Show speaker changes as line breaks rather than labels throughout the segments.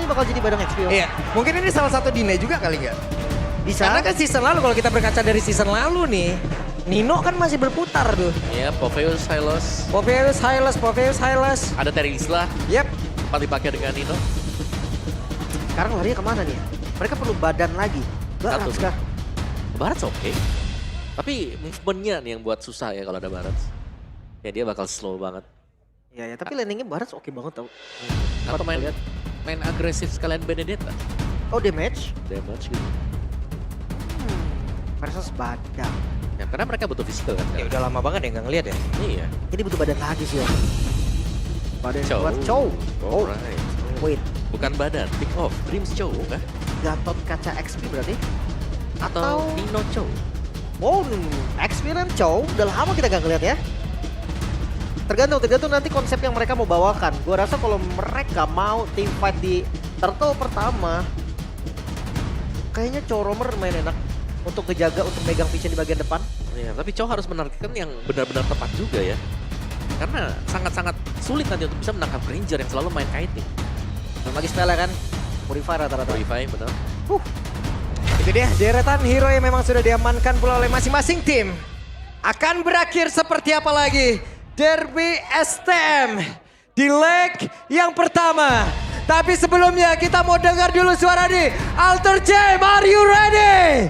bakal jadi barang XP.
Iya, mungkin ini salah satu delay juga kali nggak?
Bisa.
Karena kan season lalu kalau kita berkaca dari season lalu nih, Nino kan masih berputar tuh.
Ya, Popheus, Hylos.
Popheus, Hylos.
Ada Terizla,
Yep.
sempat dipakai dengan Nino.
Sekarang larinya kemana nih? Mereka perlu badan lagi. Barat
Satu.
sekarang.
Barat oke. Tapi movementnya nih yang buat susah ya kalau ada Barat. Ya dia bakal slow banget.
Ya, tapi landingnya Barat oke banget tau.
Atau main
lihat.
main agresif sekalian Benedetta.
Oh, damage
Damage gitu.
versus badan.
Ya, karena mereka butuh physical kan.
Ya udah lama banget ya nggak ngeliat ya.
Iya.
Ini butuh badan lagi sih, Om. Badan
Chow.
buat Chow. Oh,
Alright.
wait.
Bukan badan, pick off, Dreams Chow kah?
Gatot kaca XP berarti?
Atau Nino Chow?
Oh, XP dan Chow. Udah lama kita gak ngeliat ya. Tergantung nanti konsep yang mereka mau bawakan. Gua rasa kalau mereka mau team fight di Turtle pertama, kayaknya Chow Romer main enak untuk ngejaga, untuk megang vision di bagian depan.
Iya, tapi Chow harus menargetkan yang benar-benar tepat juga ya. Karena sangat-sangat sulit nanti untuk bisa menangkap Ranger yang selalu main kiting.
Dan lagi spell kan, Purify rata-rata.
Purify, benar.
Itu dia deretan hero yang memang sudah diamankan pula oleh masing-masing tim. Akan berakhir seperti apa lagi? Derby STM di leg yang pertama. Tapi sebelumnya kita mau dengar dulu suara di Alter Jam, are you ready?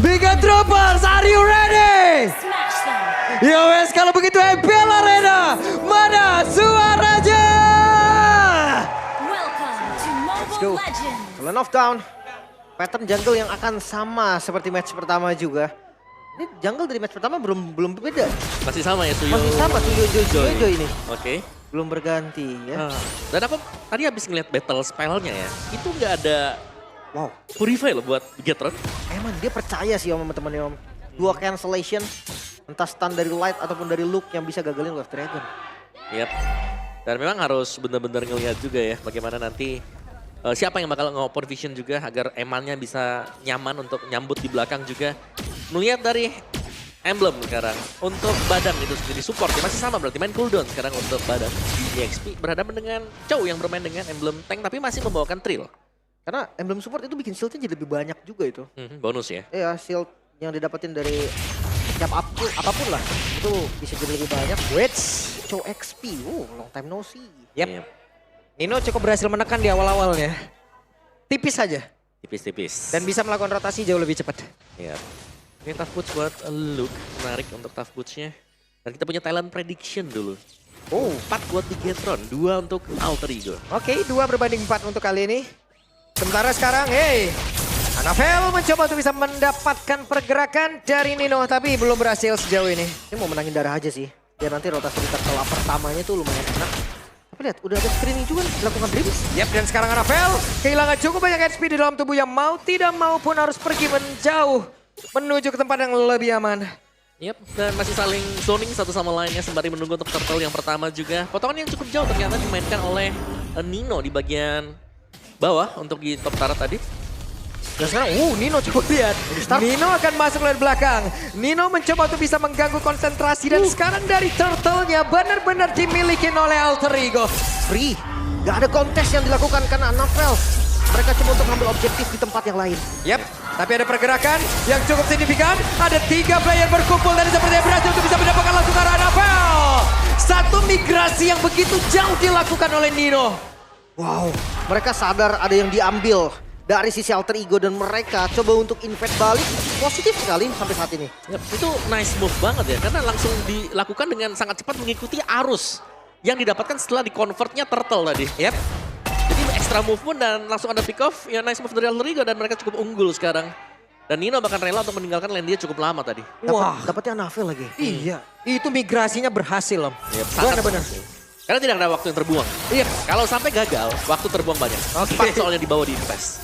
Biga Troopers, are you ready? Yo wes, kalau begitu MPL Arena, mana suaranya?
Let's go. Lane of Down. Pattern jungle yang akan sama seperti match pertama juga. Ini jungle dari match pertama belum beda.
Masih sama ya Suyo?
Masih sama Suyo Jojo ini.
Oke.
Belum berganti ya.
Dan aku tadi habis ngeliat battle spellnya ya, itu nggak ada
Wow.
Purify loh buat Bigetron.
Emang dia percaya sih Om sama teman-temannya Om. Dua cancellation. Entah stun dari Light ataupun dari Luke yang bisa gagalin Wave Dragon.
Yap. Dan memang harus benar-benar ngeliat juga ya bagaimana nanti siapa yang bakal nge-open vision juga agar Emannya bisa nyaman untuk nyambut di belakang juga. Melihat dari emblem sekarang untuk badan itu sendiri support ya masih sama berarti main cooldown sekarang untuk badan. EXP berhadapan dengan Chow yang bermain dengan emblem tank tapi masih membawakan Trill.
Karena emblem support itu bikin shieldnya jadi lebih banyak juga itu.
Bonus ya.
Iya, shield yang didapetin dari setiap apapun lah. Itu bisa jadi lebih banyak. Wait, Chow XP. Long time no see.
Yep. Nino cukup berhasil menekan di awal-awal ya. Tipis saja.
Tipis-tipis.
Dan bisa melakukan rotasi jauh lebih cepat.
Iya. Ini tough boots buat Luke. Menarik untuk tough bootsnya. Dan kita punya talent prediction dulu. 4 buat Bigetron, 2 untuk Alter Ego.
Oke, 2 berbanding 4 untuk kali ini. Sementara sekarang, Anavel mencoba untuk bisa mendapatkan pergerakan dari Nino. Tapi belum berhasil sejauh ini.
Ini mau menangin darah aja sih. Biar nanti rotasi di turtle pertamanya tuh lumayan enak. Tapi lihat, udah ada screening juga dilakukan Dreams.
Yap, dan sekarang Anavel kehilangan cukup banyak HP di dalam tubuh yang mau tidak mau pun harus pergi menjauh. Menuju ke tempat yang lebih aman.
Yap, dan masih saling zoning satu sama lainnya sembari menunggu untuk turtle yang pertama juga. Potongan yang cukup jauh ternyata dimainkan oleh Nino di bagian bawah untuk di top turret tadi.
Dan sekarang, Nino coba lihat. Nino akan masuk dari belakang. Nino mencoba untuk bisa mengganggu konsentrasi. Dan sekarang dari turtle-nya benar-benar dimiliki oleh Alter Ego.
Free. Gak ada kontes yang dilakukan karena Anavel. Mereka cuma untuk mengambil objektif di tempat yang lain.
Yap, tapi ada pergerakan yang cukup signifikan. Ada 3 player berkumpul dan sepertinya berhasil untuk bisa mendapatkan langsung arah Anavel. Satu migrasi yang begitu jauh dilakukan oleh Nino.
Wow, mereka sadar ada yang diambil dari sisi Alter Ego dan mereka coba untuk invade balik. Positif sekali sampai saat ini.
Yap, itu nice move banget ya karena langsung dilakukan dengan sangat cepat mengikuti arus yang didapatkan setelah di-convertnya turtle tadi.
Yap.
Jadi extra movement dan langsung ada pick off, ya nice move dari Alter Ego dan mereka cukup unggul sekarang. Dan Nino bahkan rela untuk meninggalkan lane dia cukup lama tadi.
Wah.
Dapatnya Anavel lagi.
Iya, itu migrasinya berhasil Om.
Yap, sangat
Benar-benar.
berhasil. Karena tidak ada waktu yang terbuang.
Iya.
Kalau sampai gagal, waktu terbuang banyak.
Oke.
Cepat soalnya dibawa di invest.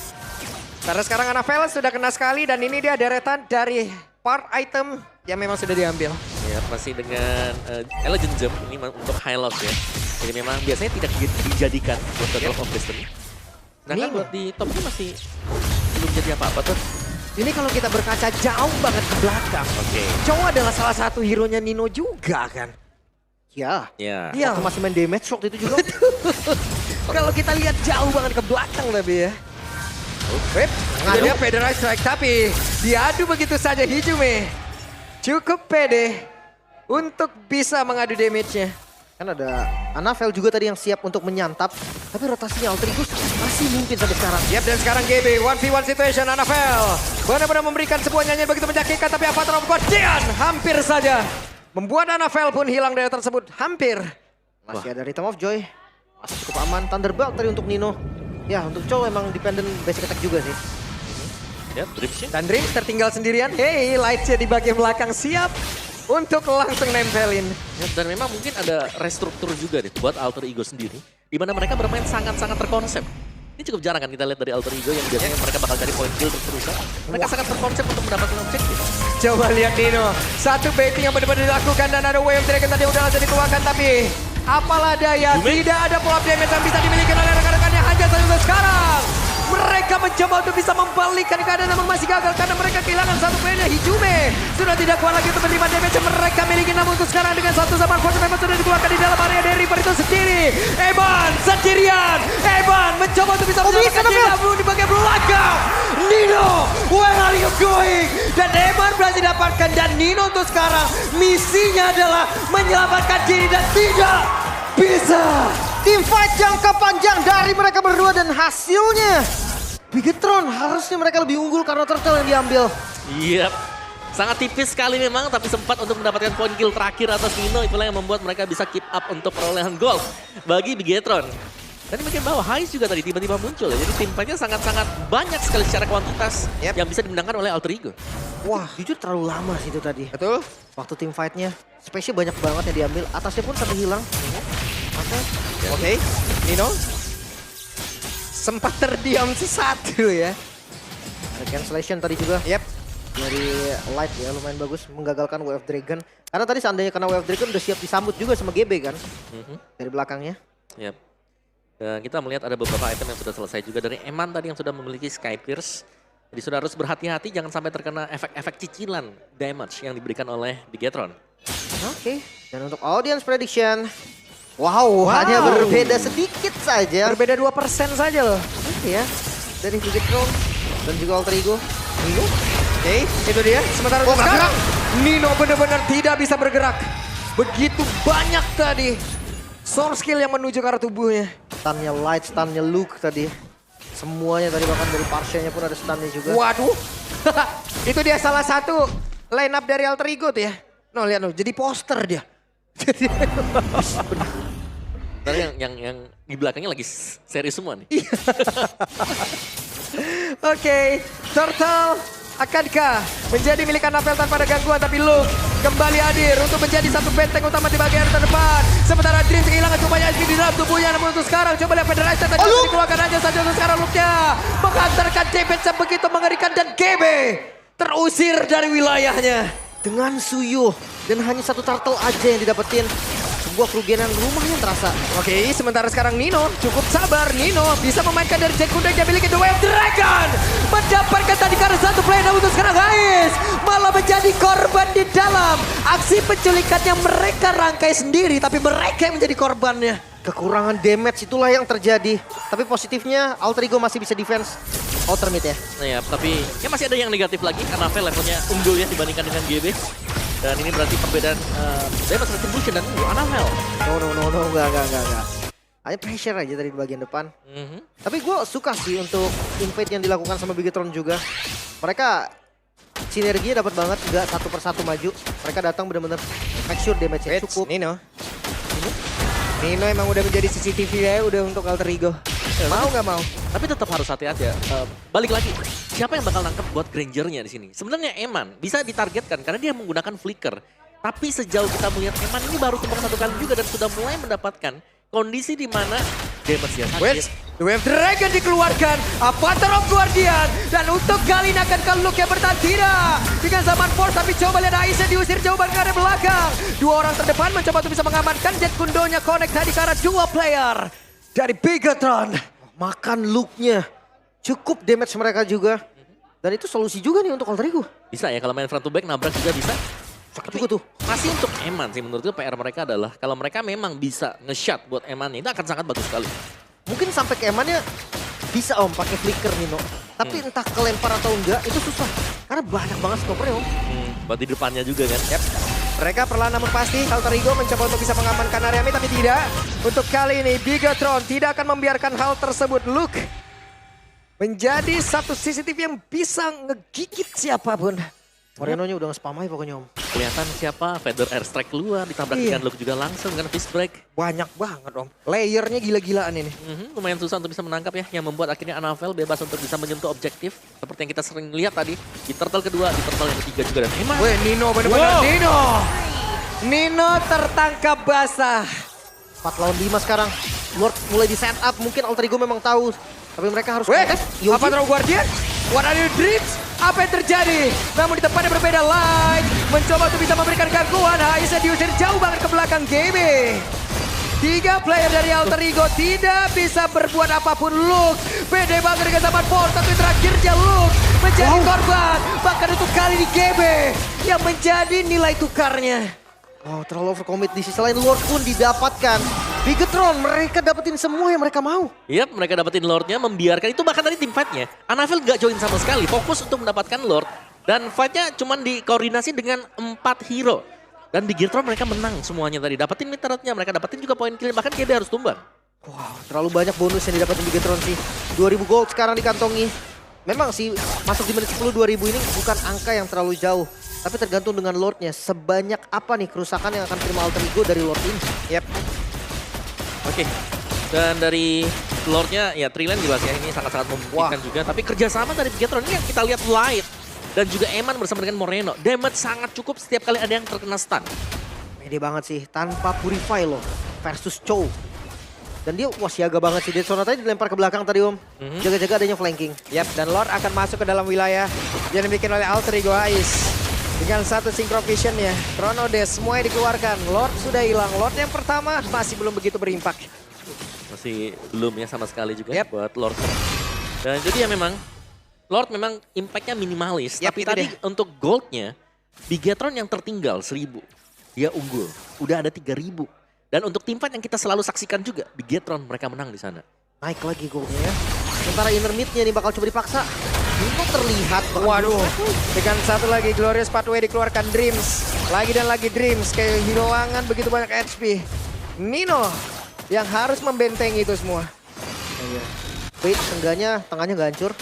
Karena sekarang Anavel sudah kena sekali dan ini dia deretan dari part item yang memang sudah diambil.
Ya, masih dengan Elegant Gem ini untuk high loss ya. Jadi memang biasanya tidak dijadikan buat Battle of Destiny. Nah kan buat di top ini masih belum jadi apa-apa tuh.
Ini kalau kita berkaca jauh banget ke belakang.
Oke.
Chow adalah salah satu hero-nya Nino juga kan.
Ya.
Ya.
Iya.
Waktu masih main damage waktu itu juga.
Kalau kita lihat jauh banget ke belakang tapi ya. Wip, itu dia Federal Strike tapi diadu begitu saja Hijume. Cukup pede untuk bisa mengadu damage-nya.
Kan ada Anavel juga tadi yang siap untuk menyantap. Tapi rotasinya Alterigus masih mimpin sampai sekarang.
Yap, dan sekarang GB 1v1 situation Anavel. Benar-benar memberikan sebuah nyanyian begitu menyakitkan tapi Avatar of Guardian hampir saja membuat Anavel pun hilang dari tersebut. Hampir.
Masih ada Rhythm of Joy. Masih cukup aman. Thunderbolt tadi untuk Nino. Ya, untuk Chow emang dependent basic attack juga sih.
Ya, Dripsnya.
Dan Dreams tertinggal sendirian. Hey, Lightsnya di bagian belakang siap untuk langsung nempelin.
Ya, dan memang mungkin ada restruktur juga nih buat Alter Ego sendiri. Di mana mereka bermain sangat-sangat terkonsep. Ini cukup jarang kan kita lihat dari Alter Ego yang biasanya mereka bakal cari point kill terus-terusan. Mereka sangat terkonsep untuk mendapatkan objektif.
Coba lihat Nino. Satu baiting yang benar-benar dilakukan dan ada wave dragon tadi udah langsung dikeluarkan tapi apalah daya, tidak ada pull up damage yang bisa dimiliki oleh rekan-rekannya hanya saja sekarang. Mereka mencoba untuk bisa membalikkan keadaan namun masih gagal karena mereka kehilangan satu playernya. Hijume sudah tidak kuat lagi untuk menerima damage yang mereka miliki namun untuk sekarang dengan satu zaman force memang sudah dikeluarkan di dalam area dari Reaper itu sendiri. Evan sendirian. Evan mencoba untuk bisa menyelamatkan diri namun di bagian belakang. Nino, where are you going? Dan Evan berhasil dapatkan dan Nino untuk sekarang misinya adalah menyelamatkan diri dan tidak bisa.
Team fight jangka panjang dari mereka berdua dan hasilnya Bigetron harusnya mereka lebih unggul karena turtle yang diambil.
Iya. Sangat tipis sekali memang tapi sempat untuk mendapatkan point kill terakhir atas Nino. Itulah yang membuat mereka bisa keep up untuk perolehan gol bagi Bigetron. Tadi mungkin bahwa Hais juga tadi tiba-tiba muncul ya. Jadi tim fightnya sangat-sangat banyak sekali secara kuantitas yang bisa dimenangkan oleh Alter Ego.
Wah, jujur terlalu lama sih itu tadi.
Betul.
Waktu tim fightnya, spesial banyak banget yang diambil. Atasnya pun sampai hilang.
Oke, Nino sempat terdiam sesatu ya.
Ada cancellation tadi juga.
Yep.
Dari Light ya, lumayan bagus menggagalkan Wave Dragon. Karena tadi seandainya kena Wave Dragon udah siap disambut juga sama GB kan. Dari belakangnya.
Yap. Dan kita melihat ada beberapa item yang sudah selesai juga dari Eman tadi yang sudah memiliki Sky Pierce. Jadi sudah harus berhati-hati jangan sampai terkena efek-efek cicilan damage yang diberikan oleh Bigetron.
Oke, dan untuk audience prediction. Wow, hanya berbeda sedikit saja.
Berbeda 2% saja loh.
Oke ya, dari Bigetron dan juga Alter Ego.
Nino. Oke, itu dia. Sementara sekarang Nino benar-benar tidak bisa bergerak. Begitu banyak tadi source skill yang menuju ke arah tubuhnya.
Stunnya Light, stunnya Luke tadi. Semuanya tadi bahkan dari Parshanya pun ada stunnya juga.
Waduh. Itu dia salah satu line up dari Alter Ego tuh ya. No, lihat no, jadi poster dia.
Tadi yang di belakangnya lagi seri semua nih.
Oke, Turtle akankah menjadi milik Anavel tanpa ada gangguan, tapi Luke kembali hadir untuk menjadi satu benteng utama di bagian terdepan. Sementara Dream kehilangan cukup banyak HP di dalam tubuhnya, namun untuk sekarang coba lihat Federation tadi dikeluarkan aja saja untuk sekarang Luke-nya menghantarkan damage yang begitu mengerikan dan GB terusir dari wilayahnya.
Dengan Suyo dan hanya satu turtle aja yang didapetin. Sebuah kerugian yang lumayan terasa.
Oke, sementara sekarang Nino cukup sabar. Nino bisa memainkan dari Jet Kuda yang miliki The Wave Dragon. Mendapatkan tadi karena satu play, namun untuk sekarang Hais malah menjadi korban di dalam aksi penculikan yang mereka rangkai sendiri. Tapi mereka yang menjadi korbannya.
Kekurangan damage itulah yang terjadi. Tapi positifnya Alter Ego masih bisa defense outer mid ya.
Nah ya, tapi ya masih ada yang negatif lagi karena Vel levelnya unggul ya dibandingkan dengan GB. Dan ini berarti perbedaan damage retribution dan Anavel.
No, enggak. Hanya pressure aja tadi di bagian depan. Tapi gue suka sih untuk invade yang dilakukan sama Bigetron juga. Mereka sinerginya dapat banget, nggak satu persatu maju. Mereka datang benar-benar make sure damage-nya cukup.
Nino emang udah menjadi CCTV ya, udah untuk Alter Ego. Mau nggak mau?
Tapi tetap harus hati-hati ya. Balik lagi, siapa yang bakal nangkep buat Grangernya di sini? Sebenarnya Eman bisa ditargetkan karena dia menggunakan flicker. Tapi sejauh kita melihat Eman ini baru tumbang satu kali juga dan sudah mulai mendapatkan kondisi di mana damage dia sakit.
The Wave Dragon dikeluarkan, Avatar of Guardian, dan untuk kali ini akan ke Luke yang bertahan tidak dengan zaman force, tapi coba lihat Aisyah diusir jauh ke arah belakang. Dua orang terdepan mencoba untuk bisa mengamankan Jet Kundonya connect tadi ke arah dua player dari Bigetron.
Makan look-nya. Cukup damage mereka juga. Dan itu solusi juga nih untuk Alter Ego.
Bisa ya kalau main front to back nabrak juga bisa.
Sakit juga tuh.
Masih untuk Eman sih menurutku PR mereka adalah kalau mereka memang bisa nge-shot buat Eman itu akan sangat bagus sekali.
Mungkin sampai ke emannya bisa Om pakai flicker Nino. Tapi entah kelempar atau enggak itu susah. Karena banyak banget scopernya Om.
Buat di depannya juga kan.
Yap. Mereka perlahan namun pasti Alter Ego mencoba untuk bisa mengamankan area mid tapi tidak. Untuk kali ini Bigetron tidak akan membiarkan hal tersebut. Luke menjadi satu CCTV yang bisa ngegigit siapapun.
Moreno-nya udah nge-spam aja pokoknya Om.
Kelihatan siapa, Feather Airstrike keluar, ditabrak
Iya.
ikan Luke juga langsung kan fist break.
Banyak banget Om. Layernya gila-gilaan ini.
Lumayan susah untuk bisa menangkap ya, yang membuat akhirnya Anavel bebas untuk bisa menyentuh objektif. Seperti yang kita sering lihat tadi, di turtle kedua, di turtle yang ketiga juga. Dan Eman.
Weh, Nino bener-bener
Wow.
Nino. Nino tertangkap basah.
4 lawan 5 sekarang. Lord mulai di set up, mungkin Alter Ego memang tahu. Tapi mereka harus
Weh,
kontes.
apa Draw Guardian? What are your dreams? Apa yang terjadi? Namun di tempat yang berbeda, Light mencoba untuk bisa memberikan gangguan. Haisnya diusir jauh banget ke belakang GB. 3 player dari Alter Ego tidak bisa berbuat apapun. Luke, pede banget dengan zaman Force. Tapi terakhirnya Luke menjadi korban. Bahkan untuk kali ini GB yang menjadi nilai tukarnya.
Wow, terlalu overcommit. Di sisi lain Lord pun didapatkan. Bigetron, mereka dapetin semua yang mereka mau.
Yap, mereka dapetin Lordnya, membiarkan itu bahkan tadi tim fightnya. Anavel gak join sama sekali, fokus untuk mendapatkan Lord. Dan fightnya cuma dikoordinasi dengan 4 hero. Dan di Geartron mereka menang semuanya tadi. Dapetin mid turretnya, mereka dapetin juga poin kill, bahkan GB harus tumbang.
Wow, terlalu banyak bonus yang didapetin Bigetron sih. 2000 gold sekarang dikantongi. Memang sih masuk di menit 10 2000 ini bukan angka yang terlalu jauh. Tapi tergantung dengan Lordnya, sebanyak apa nih kerusakan yang akan terima Alter Ego dari Lord ini.
Yap.
Oke, dan dari Lordnya ya Trilan jelas ya ini sangat-sangat memungkinkan juga. Tapi kerjasama dari Bigetron ini yang kita lihat Light dan juga Eman bersama dengan Moreno. Damage sangat cukup setiap kali ada yang terkena stun.
Pede banget sih, tanpa Purify loh versus Chow. Dan dia wah siaga banget sih, Detsona tadi dilempar ke belakang tadi Om. Jaga-jaga adanya flanking.
Yap, dan Lord akan masuk ke dalam wilayah yang dibikin oleh Alter Ego Ais. Dengan satu Synchro Vision-nya, Chrono Dash semuanya dikeluarkan. Lord sudah hilang. Lord yang pertama masih belum begitu berimpak.
Masih belum ya sama sekali juga
Yap.
buat Lord. Dan jadi ya memang Lord memang impactnya minimalis.
Yap,
tapi
itu
tadi
dia.
untuk goldnya Bigetron yang tertinggal 1000. Dia unggul. Udah ada 3000. Dan untuk tim fight yang kita selalu saksikan juga Bigetron mereka menang di sana.
Naik lagi goalnya ya. Sementara inner mid-nya nih bakal coba dipaksa. Nino terlihat.
Waduh, dengan satu lagi Glorious Pathway dikeluarkan Dreams. Lagi dan lagi Dreams, kehilangan begitu banyak HP. Nino yang harus membentengi itu semua.
Wait, seenggaknya tengahnya nggak hancur.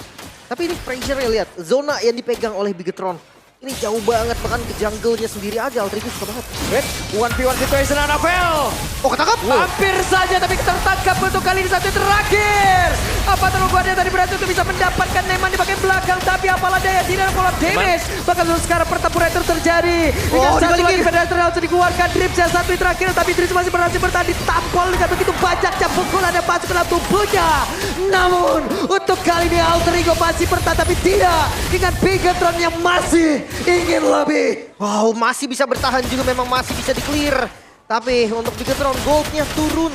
Tapi ini pressure-nya lihat. Zona yang dipegang oleh Bigetron. Ini jauh banget, bahkan ke jungle-nya sendiri aja Alter Ego suka banget.
Wait, 1v1 situation Anavel.
Oh ketangkap?
Hampir saja tapi tertangkap untuk kali ini satu yang terakhir. Apa terlukuannya tadi berhasil untuk bisa mendapatkan Neman di bagian belakang. Tapi apalah daya tidak ada pola damage. Bahkan sekarang pertempuran itu terjadi. Dengan satu lagi
dibalikin.
pedestrian harus dikeluarkan. Drips yang satu yang terakhir. Tapi Drips masih berhasil bertahan ditampol dengan begitu banyaknya pukulan yang masuk ke dalam tubuhnya. Namun untuk kali ini Alter Ego masih bertahan tapi tidak. Dengan Bigetron yang masih ingin lebih.
Wow, masih bisa bertahan juga, memang masih bisa di-clear. Tapi untuk Bigetron, goldnya turun.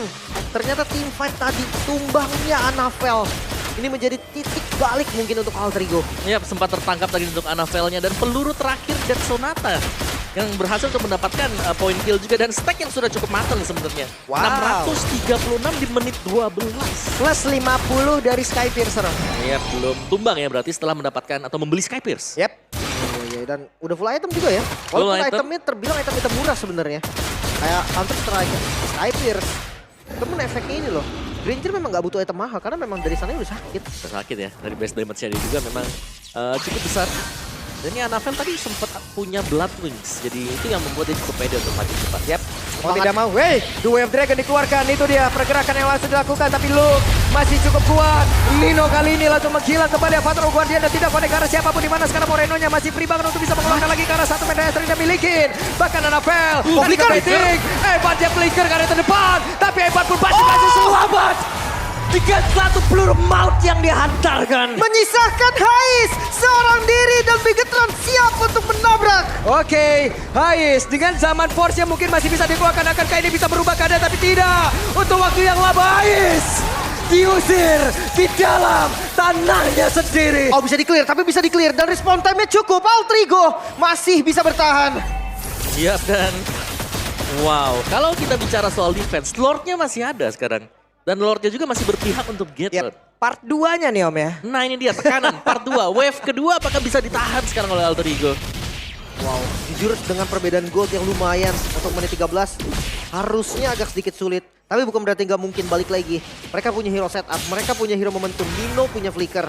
Ternyata team fight tadi, tumbangnya Anavel. Ini menjadi titik balik mungkin untuk Alter Ego.
Ya sempat tertangkap tadi untuk Anavelnya dan peluru terakhir Dead Sonata yang berhasil untuk mendapatkan poin kill juga dan stack yang sudah cukup matang sebenarnya.
Wow.
636 di menit 12.
Plus 50 dari Skypiercer.
Ya belum tumbang ya berarti setelah mendapatkan atau membeli Skypierce.
Yep.
Oh, iya, dan udah full item juga ya. Walaupun
item.
itemnya terbilang item-item murah sebenarnya. Kayak Counter Strike, Skypierce. Namun efeknya ini loh. Granger memang gak butuh item mahal karena memang dari sana udah sakit.
Sakit ya, dari base damage-nya dia juga memang cukup besar. Dan ini Anavel tadi sempat punya Blood Wings, jadi itu yang membuat dia cukup pede untuk maju cepat.
Yap. Mau tidak mau, wey, The Way of Dragon dikeluarkan, itu dia pergerakan yang langsung dilakukan, tapi Luke masih cukup kuat. Nino kali ini langsung menghilang kepada Fatal Guardian dan tidak connect ke arah siapapun di mana sekarang Moreno-nya masih free banget untuk bisa mengeluarkan lagi ke arah satu medan yang dia miliki. Bahkan Anavel,
flicker.
hebatnya flicker ke arah terdepan, tapi hebat pun masih selamat. Dengan satu peluru maut yang dihantarkan.
Menyisahkan Hais, seorang diri dan Bigetron siap untuk menabrak.
Oke, Hais dengan zaman force yang mungkin masih bisa dikeluarkan, akankah ini bisa berubah keadaan tapi tidak. Untuk waktu yang lama Hais diusir di dalam tanahnya sendiri.
Oh bisa di-clear, tapi bisa di-clear dan respawn time-nya cukup. Alter Ego masih bisa bertahan.
Iya dan wow, kalau kita bicara soal defense, Lord-nya masih ada sekarang. Dan Lordnya juga masih berpihak untuk get Lord.
Part 2-nya nih Om ya.
Nah ini dia tekanan part 2. Wave kedua apakah bisa ditahan sekarang oleh Alter Ego?
Wow, jujur dengan perbedaan gold yang lumayan untuk menit 13, harusnya agak sedikit sulit. Tapi bukan berarti nggak mungkin balik lagi. Mereka punya hero setup, mereka punya hero momentum, Nino punya flicker.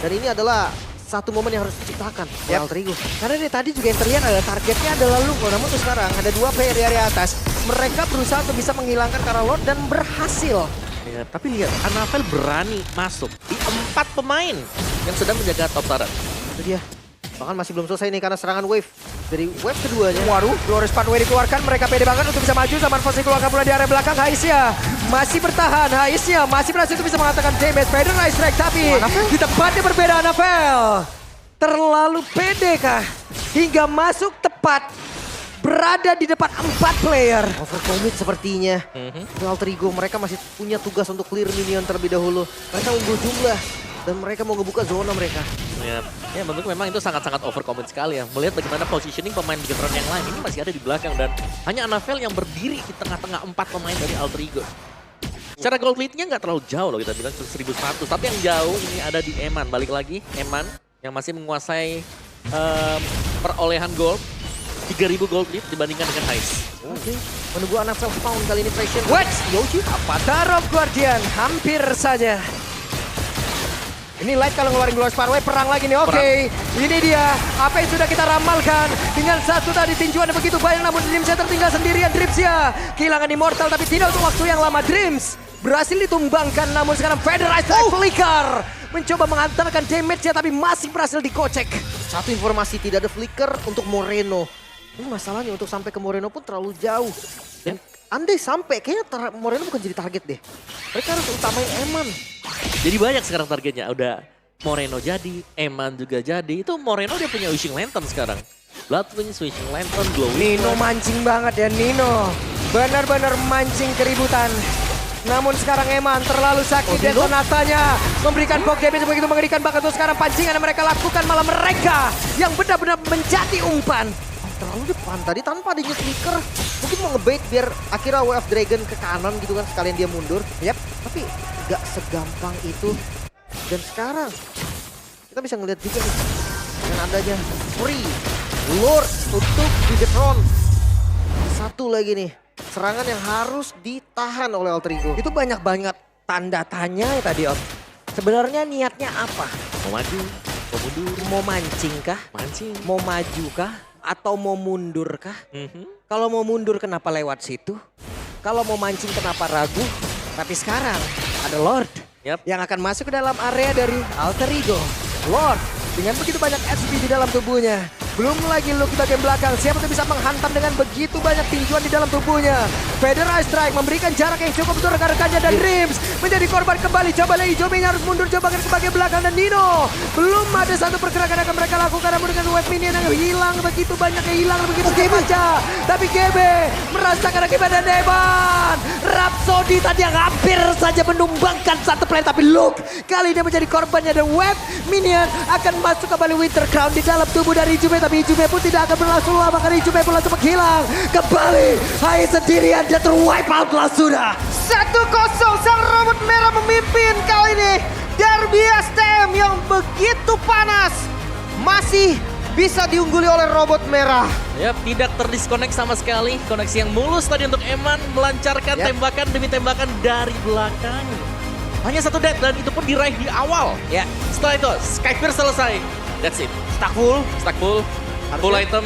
Dan ini adalah satu momen yang harus diciptakan oleh Alter Ego.
Karena dari tadi juga yang terlihat adalah targetnya adalah Luko. Namun tuh sekarang ada 2 player di area atas. Mereka berusaha untuk bisa menghilangkan Karalord dan berhasil.
Ya, tapi lihat, Anavel berani masuk di 4 pemain yang sedang menjaga top turret.
Itu dia. Bahkan masih belum selesai nih karena serangan wave. Dari wave keduanya.
Waduh, Glorious Pathway dikeluarkan. Mereka pede banget untuk bisa maju. Zaman Force dikeluarkan pula di area belakang. Haisya masih bertahan. Haisya masih berhasil untuk bisa mengatakan damage. Feather Ice Strike. Tapi di tempatnya berbeda Anavel. Terlalu pede kah? Hingga masuk tepat. Berada di depan 4 player.
Overcommit sepertinya. Alter Ego mereka masih punya tugas untuk clear minion terlebih dahulu. Mereka unggul jumlah. Dan mereka mau ngebuka zona mereka.
Ya menurutku memang itu sangat-sangat overcommit sekali ya. Melihat bagaimana positioning pemain Bigetron yang lain. Ini masih ada di belakang dan hanya Anavel yang berdiri di tengah-tengah 4 pemain dari Alter Ego. Secara gold lead-nya nggak terlalu jauh loh kita bilang 1100. Tapi yang jauh ini ada di Eman. Balik lagi Eman yang masih menguasai perolehan gold. 3000 gold lead dibandingkan dengan Hais.
Oke. Menunggu Anavel spawn kali ini pressure.
What? Yoji? Avatar of Guardian. Hampir saja. Ini Light kalau ngeluarin Glorious Pathway, perang lagi nih. Oke, ini dia apa yang sudah kita ramalkan. Dengan satu tadi tinjuan yang begitu banyak, namun Dreamsnya tertinggal sendirian. Dreamsnya kehilangan Immortal, tapi tidak untuk waktu yang lama. Dreams berhasil ditumbangkan, namun sekarang Feather Ice Strike flicker. Mencoba mengantarkan damage-nya, tapi masih berhasil dikocek.
Satu informasi, tidak ada flicker untuk Moreno. Ini masalahnya untuk sampai ke Moreno pun terlalu jauh. Dan andai sampai, kayaknya Moreno bukan jadi target deh. Mereka harus utamain Eman.
Jadi banyak sekarang targetnya. Udah Moreno jadi, Eman juga jadi. Itu Moreno dia punya Wishing Lantern sekarang. Bloodwing, Wishing Lantern, Glowing.
Nino mancing banget ya Nino. Benar-benar mancing keributan. Namun sekarang Eman terlalu sakit dan Sonatanya memberikan poke damage begitu mengerikan banget. Tuh sekarang pancingan yang mereka lakukan malah mereka yang benar-benar menjadi umpan.
Terlalu depan tadi tanpa adanya flicker. Mungkin mau ngebait biar akhirnya Way of Dragon ke kanan gitu kan. Sekalian dia mundur.
Yap.
Tapi gak segampang itu. Dan sekarang kita bisa ngeliat juga nih. Dengan adanya Free Lord untuk Bigetron. Satu lagi nih. Serangan yang harus ditahan oleh Alter Ego.
Itu banyak banget tanda tanya ya tadi Om. Sebenarnya niatnya apa?
Mau maju, mau mundur,
Mau mancing kah?
mancing.
Mau maju kah? Atau mau mundur kah? Kalau mau mundur kenapa lewat situ? Kalau mau mancing kenapa ragu? Tapi sekarang ada Lord yang akan masuk ke dalam area dari Alter Ego. Lord dengan begitu banyak HP di dalam tubuhnya. Belum lagi Luke di bagian belakang. Siapa tuh bisa menghantam dengan begitu banyak tinjuan di dalam tubuhnya. Feather Ice Strike memberikan jarak yang cukup untuk rekan-rekannya dan Dreams menjadi korban kembali. Coba lagi Jominya harus mundur coba ke bagian belakang dan Nino. Belum ada satu pergerakan yang akan mereka lakukan namun dengan wave minion yang hilang begitu banyak yang hilang begitu saja. Tapi GB merasakan akibat dan Evan. Rhapsody tadi yang hampir saja menumbangkan satu player tapi Luke kali ini menjadi korbannya dan wave minion akan masuk kembali Winter Crown di dalam tubuh dari Jume. Tapi Jume pun tidak akan berlangsung lama karena Jume pun langsung menghilang. Kembali Hai sendirian dia terwipe out lah sudah.
1-0 sang robot merah memimpin kali ini. Derby STM yang begitu panas. Masih bisa diungguli oleh robot merah.
Yap, tidak terdiskonek sama sekali. Koneksi yang mulus tadi untuk Eman melancarkan tembakan demi tembakan dari belakang. Hanya satu death dan itu pun diraih di awal.
Ya.
Setelah itu Skyper selesai. That's it. Stack full. Full item.